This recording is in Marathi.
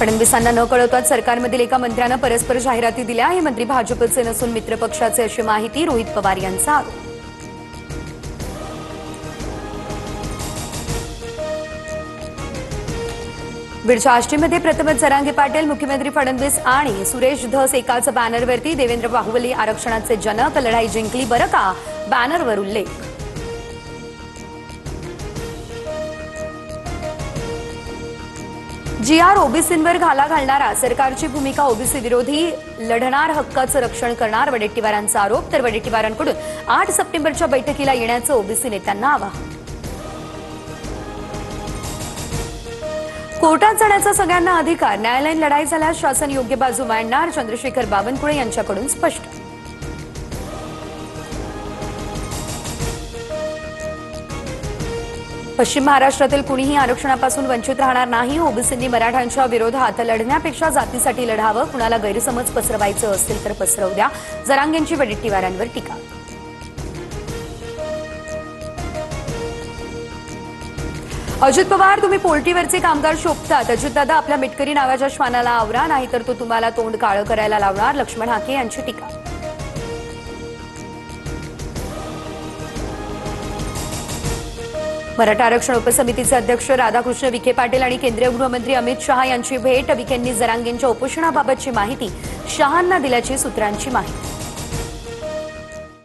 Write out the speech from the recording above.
फडणवीसांना न कळवताच सरकारमधील एका मंत्र्यानं परस्पर जाहिराती दिल्या। हे मंत्री भाजपचे नसून मित्रपक्षाचे अशी माहिती रोहित पवार यांचा आरोप। बीडच्या आष्टीमध्ये प्रथमच जरांगे पाटील, मुख्यमंत्री फडणवीस आणि सुरेश धस एकाच बॅनरवरती। देवेंद्र बाहुबली आरक्षणाचे जनक, लढाई जिंकली बरं का, बॅनरवर उल्लेख। GR ओबीसींवर घाला घालणारा सरकारची भूमिका ओबीसी विरोधी, लढणार हक्काचं रक्षण करणार वडेट्टीवारांचा आरोप। तर वडेट्टीवारांकडून 8 सप्टेंबरच्या बैठकीला येण्याचं ओबीसी नेत्यांना आवाहन। कोर्टात जाण्याचा सगळ्यांना अधिकार, न्यायालयीन लढाई झाल्यास शासन योग्य बाजू मांडणार। चंद्रशेखर बावनकुळे यांच्याकडून स्पष्ट। पश्चिम महाराष्ट्रातील कुणीही आरक्षणापासून वंचित राहणार नाही। ओबीसींनी मराठ्यांच्या विरोधात लढण्यापेक्षा जातीसाठी लढावं। कुणाला गैरसमज पसरवायचं असेल तर पसरवू द्या, जरांगेंची वडेट्टीवारांवर टीका। अजित पवार, तुम्ही पोल्ट्रीवरचे कामगार शोभतात। अजितदादा, आपल्या मिटकरी नावाच्या श्वानाला आवरा, नाहीतर तो तुम्हाला तोंड काळं करायला लावणार। लक्ष्मण हाके यांची टीका। मराठा आरक्षण उपसमितीचे अध्यक्ष राधाकृष्ण विखे पाटील आणि केंद्रीय गृहमंत्री अमित शहा यांची भेट। विखेंनी जरांगेंच्या उपोषणाबाबतची माहिती शहांना दिल्याची सूत्रांची माहिती।